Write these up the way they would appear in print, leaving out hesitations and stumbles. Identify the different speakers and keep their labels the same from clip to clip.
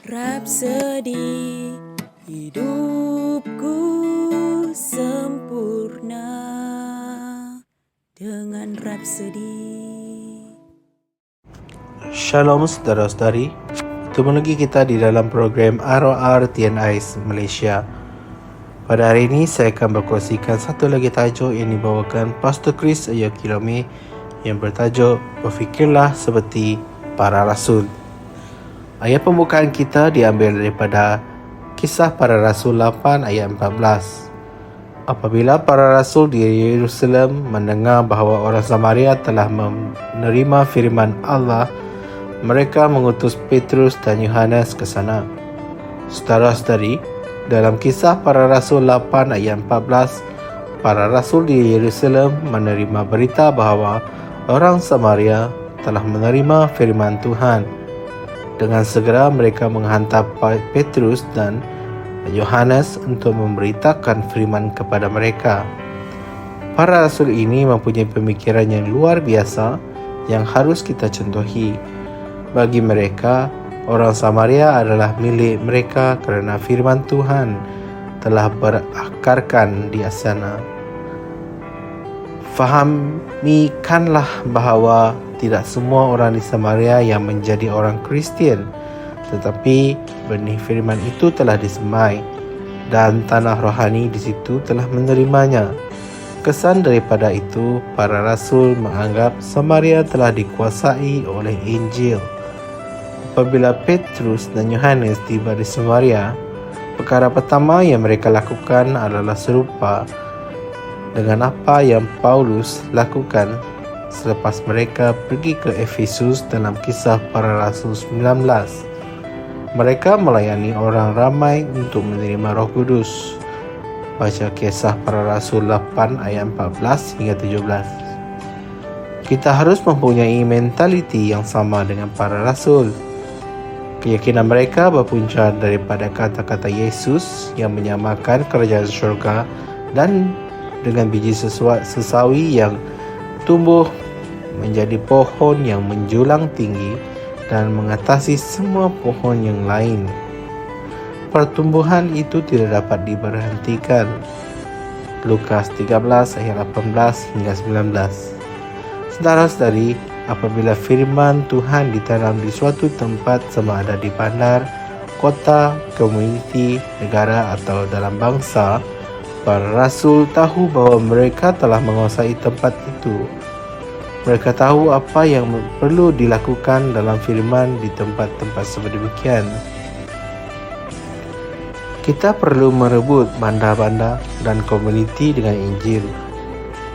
Speaker 1: Rapsodi hidupku sempurna dengan Rapsodi.
Speaker 2: Shalom saudara-saudari, bertemu lagi kita di dalam program ROR TNI Malaysia. Pada hari ini saya akan berkongsikan satu lagi tajuk yang dibawakan Pastor Chris Ayakilome yang bertajuk Berfikirlah Seperti Para Rasul. Ayat pembukaan kita diambil daripada Kisah Para Rasul 8 ayat 14. Apabila para rasul di Yerusalem mendengar bahawa orang Samaria telah menerima firman Allah, mereka mengutus Petrus dan Yohanes ke sana. Saudara-saudari, dalam Kisah Para Rasul 8 ayat 14, para rasul di Yerusalem menerima berita bahawa orang Samaria telah menerima firman Tuhan. Dengan segera mereka menghantar Petrus dan Yohanes untuk memberitakan firman kepada mereka. Para rasul ini mempunyai pemikiran yang luar biasa yang harus kita contohi. Bagi mereka, orang Samaria adalah milik mereka kerana firman Tuhan telah berakarkan di sana. Fahamikanlah bahawa tidak semua orang di Samaria yang menjadi orang Kristian, tetapi benih firman itu telah disemai dan tanah rohani di situ telah menerimanya. Kesan daripada itu, para rasul menganggap Samaria telah dikuasai oleh Injil. Apabila Petrus dan Yohanes tiba di Samaria, perkara pertama yang mereka lakukan adalah serupa dengan apa yang Paulus lakukan selepas mereka pergi ke Efesus dalam Kisah Para Rasul 19. Mereka melayani orang ramai untuk menerima Roh Kudus. Baca Kisah Para Rasul 8 ayat 14 hingga 17. Kita harus mempunyai mentaliti yang sama dengan para rasul. Keyakinan mereka berpunca daripada kata-kata Yesus yang menyamakan kerajaan syurga dan dengan biji sesawi yang tumbuh menjadi pohon yang menjulang tinggi dan mengatasi semua pohon yang lain. Pertumbuhan itu tidak dapat diberhentikan. Lukas 13 ayat 18 hingga 19. Saudara-saudari, apabila firman Tuhan ditanam di suatu tempat sama ada di bandar, kota, komuniti, negara atau dalam bangsa, para rasul tahu bahawa mereka telah menguasai tempat itu. Mereka tahu apa yang perlu dilakukan dalam firman di tempat-tempat sedemikian. Kita perlu merebut bandar-bandar dan komuniti dengan Injil.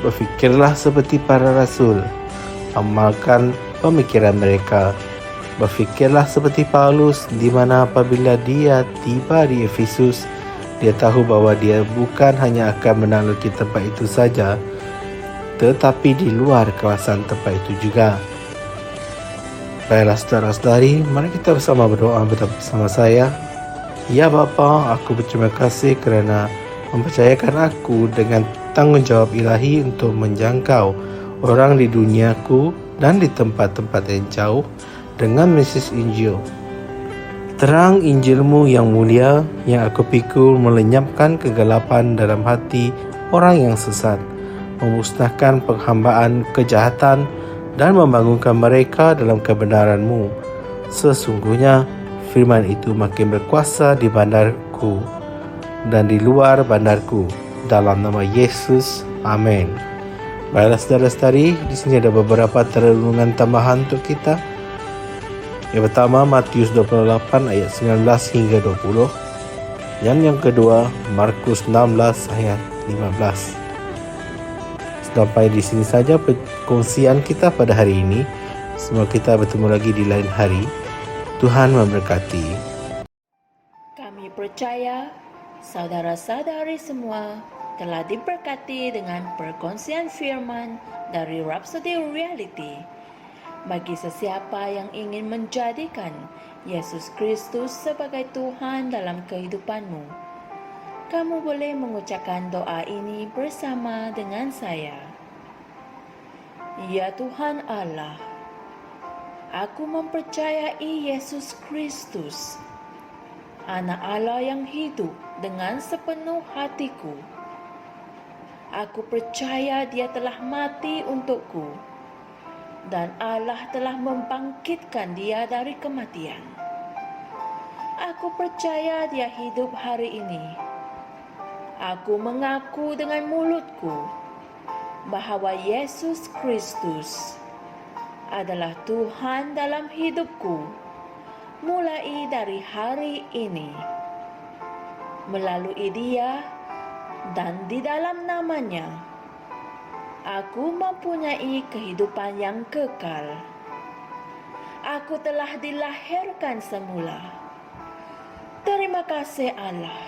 Speaker 2: Berfikirlah seperti para rasul. Amalkan pemikiran mereka. Berfikirlah seperti Paulus, di mana apabila dia tiba di Efesus, dia tahu bahawa dia bukan hanya akan menaklukkan tempat itu saja, tetapi di luar kawasan tempat itu juga. Baiklah saudara-saudari, mari kita bersama berdoa bersama saya. Ya Bapa, aku berterima kasih kerana mempercayakan aku dengan tanggungjawab ilahi untuk menjangkau orang di duniaku dan di tempat-tempat yang jauh dengan mesej Injil. Terang Injilmu yang mulia yang aku pikul melenyapkan kegelapan dalam hati orang yang sesat, memusnahkan penghambaan kejahatan dan membangunkan mereka dalam kebenaran-Mu. Sesungguhnya firman itu makin berkuasa di bandarku dan di luar bandarku. Dalam nama Yesus, amin. Baiklah saudara-saudari, di sini ada beberapa renungan tambahan untuk kita. Yang pertama, Matius 28 ayat 19 hingga 20. Dan yang kedua, Markus 16 ayat 15. Sampai di sini saja perkongsian kita pada hari ini. Semoga kita bertemu lagi di lain hari. Tuhan memberkati.
Speaker 1: Kami percaya saudara-saudari semua telah diberkati dengan perkongsian firman dari Rhapsody Reality. Bagi sesiapa yang ingin menjadikan Yesus Kristus sebagai Tuhan dalam kehidupanmu, kamu boleh mengucapkan doa ini bersama dengan saya. Ya Tuhan Allah, aku mempercayai Yesus Kristus Anak Allah yang hidup dengan sepenuh hatiku. Aku percaya Dia telah mati untukku dan Allah telah membangkitkan Dia dari kematian. Aku percaya Dia hidup hari ini. Aku mengaku dengan mulutku bahwa Yesus Kristus adalah Tuhan dalam hidupku mulai dari hari ini. Melalui Dia dan di dalam nama-Nya, aku mempunyai kehidupan yang kekal. Aku telah dilahirkan semula. Terima kasih Allah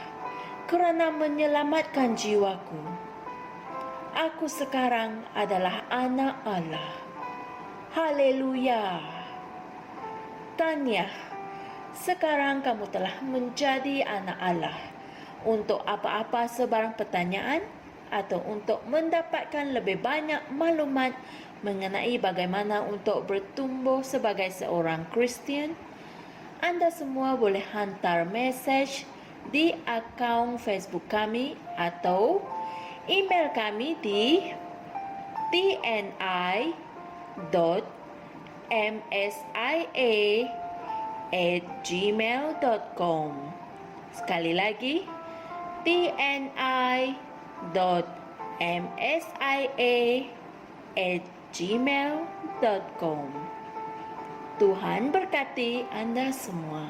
Speaker 1: kerana menyelamatkan jiwaku. Aku sekarang adalah anak Allah. Haleluya. Tahniah, sekarang kamu telah menjadi anak Allah. Untuk apa-apa sebarang pertanyaan atau untuk mendapatkan lebih banyak maklumat mengenai bagaimana untuk bertumbuh sebagai seorang Kristian, anda semua boleh hantar mesej di akaun Facebook kami atau email kami di tni.msia@gmail.com. Sekali lagi, tni.msia@gmail.com. Tuhan berkati Anda semua.